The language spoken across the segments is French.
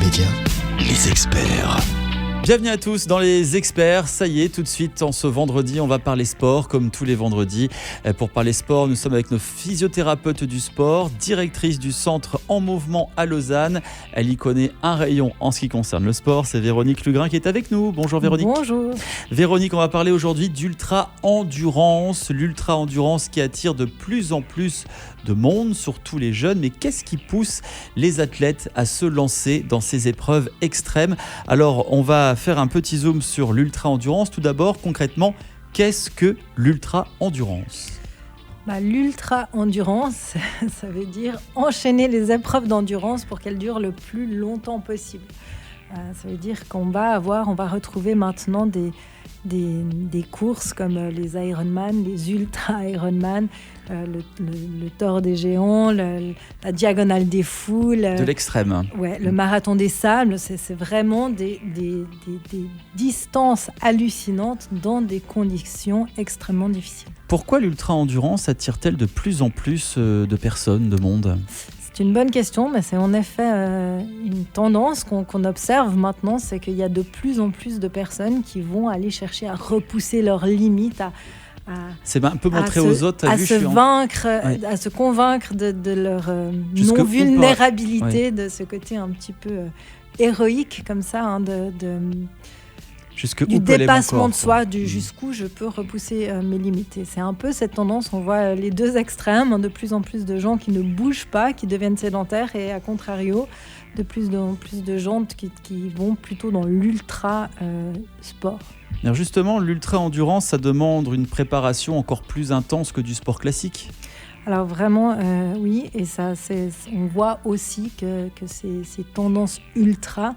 Média, les experts. Bienvenue à tous dans les experts. Ça y est, tout de suite, en ce vendredi, on va parler sport, comme tous les vendredis. Pour parler sport, nous sommes avec nos physiothérapeutes du sport, directrice du centre En Mouvement à Lausanne. Elle y connaît un rayon en ce qui concerne le sport. C'est Véronique Lugrin qui est avec nous. Bonjour Véronique. Bonjour. Véronique, on va parler aujourd'hui d'ultra-endurance. L'ultra-endurance qui attire de plus en plus de monde, surtout les jeunes. Mais qu'est-ce qui pousse les athlètes à se lancer dans ces épreuves extrêmes ? Alors, on va faire un petit zoom sur l'ultra-endurance. Tout d'abord, concrètement, qu'est-ce que l'ultra-endurance ? L'ultra-endurance, ça veut dire enchaîner les épreuves d'endurance pour qu'elles durent le plus longtemps possible. Ça veut dire qu'on va retrouver maintenant des courses comme les Ironman, les ultra-Ironman, le Tour des Géants, la Diagonale des Foules. De l'extrême. Ouais, le Marathon des Sables, c'est vraiment des distances hallucinantes dans des conditions extrêmement difficiles. Pourquoi l'ultra-endurance attire-t-elle de plus en plus de personnes, de monde ? C'est une bonne question, mais c'est en effet une tendance qu'on observe maintenant, c'est qu'il y a de plus en plus de personnes qui vont aller chercher à repousser leurs limites, c'est un peu montrer aux autres, à se convaincre de leur non-vulnérabilité, de ce côté un petit peu héroïque comme ça, du dépassement de soi, jusqu'où je peux repousser mes limites. Et c'est un peu cette tendance, on voit les deux extrêmes, de plus en plus de gens qui ne bougent pas, qui deviennent sédentaires, et à contrario, de plus en plus de gens qui vont plutôt dans l'ultra-sport. Alors justement, l'ultra-endurance, ça demande une préparation encore plus intense que du sport classique ? Alors vraiment, oui, et ça, on voit aussi que ces tendances ultra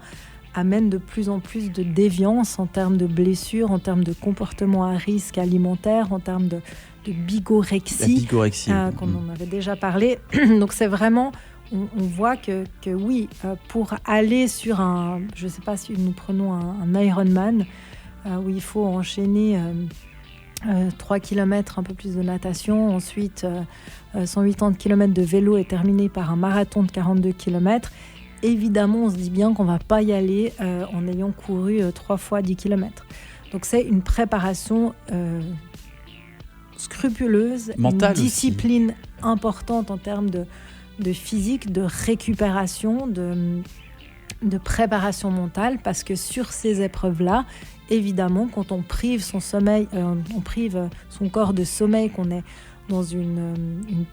amènent de plus en plus de déviance en termes de blessures, en termes de comportement à risque alimentaire, en termes de bigorexie. La bigorexie. Qu'on en avait déjà parlé. Donc c'est vraiment, on voit que oui, pour aller sur je ne sais pas si nous prenons un Ironman, où il faut enchaîner 3 km, un peu plus de natation, ensuite 180 km de vélo et terminer par un marathon de 42 km. Évidemment, on se dit bien qu'on ne va pas y aller en ayant couru 3 fois 10 km. Donc c'est une préparation scrupuleuse, mentale, une discipline importante en termes de physique, de récupération, de préparation mentale, parce que sur ces épreuves-là, évidemment, quand on prive son sommeil, on prive son corps de sommeil, qu'on est dans une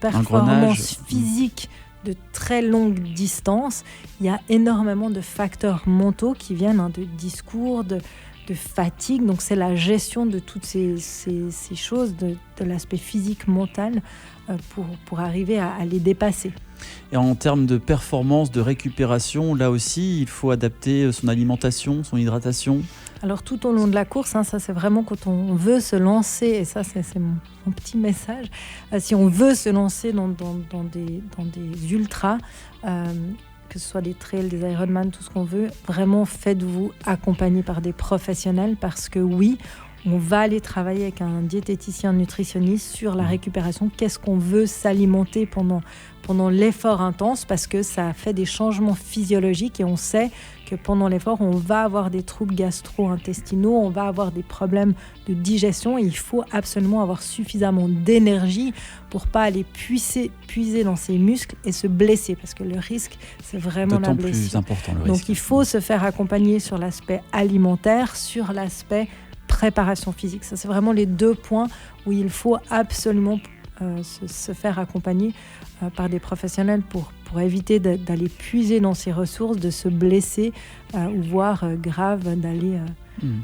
performance physique de très longue distance, il y a énormément de facteurs mentaux qui viennent de discours, de fatigue. Donc c'est la gestion de toutes ces choses, de l'aspect physique, mental, pour arriver à les dépasser. Et en termes de performance, de récupération, là aussi, il faut adapter son alimentation, son hydratation. Alors tout au long de la course, ça c'est vraiment quand on veut se lancer, et ça c'est mon petit message, si on veut se lancer dans des ultras, que ce soit des trails, des Ironman, tout ce qu'on veut, vraiment faites-vous accompagner par des professionnels, parce que oui, on va aller travailler avec un diététicien nutritionniste sur la récupération. Qu'est-ce qu'on veut s'alimenter pendant l'effort intense, parce que ça fait des changements physiologiques, et on sait que pendant l'effort, on va avoir des troubles gastro-intestinaux, on va avoir des problèmes de digestion, et il faut absolument avoir suffisamment d'énergie pour pas aller puiser dans ses muscles et se blesser, parce que le risque, c'est vraiment la blessure. D'autant plus important le risque. Donc il faut se faire accompagner sur l'aspect alimentaire, sur l'aspect préparation physique. Ça, c'est vraiment les 2 points où il faut absolument se faire accompagner par des professionnels pour éviter d'aller puiser dans ses ressources, de se blesser ou voire grave, d'aller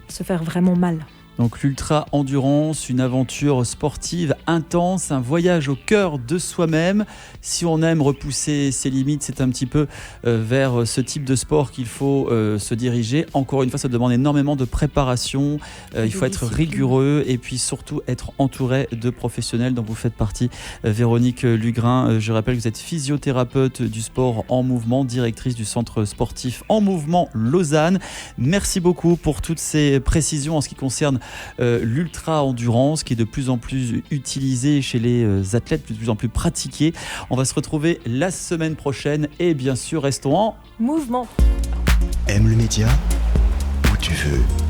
se faire vraiment mal. Donc l'ultra-endurance, une aventure sportive intense, un voyage au cœur de soi-même. Si on aime repousser ses limites, c'est un petit peu vers ce type de sport qu'il faut se diriger. Encore une fois, ça demande énormément de préparation. Il faut être rigoureux et puis surtout être entouré de professionnels dont vous faites partie. Véronique Lugrin, je rappelle que vous êtes physiothérapeute du sport en mouvement, directrice du centre sportif En Mouvement Lausanne. Merci beaucoup pour toutes ces précisions en ce qui concerne l'ultra-endurance qui est de plus en plus utilisée chez les athlètes, de plus en plus pratiquée. On va se retrouver la semaine prochaine et bien sûr, restons en mouvement. aimes le média, où tu veux.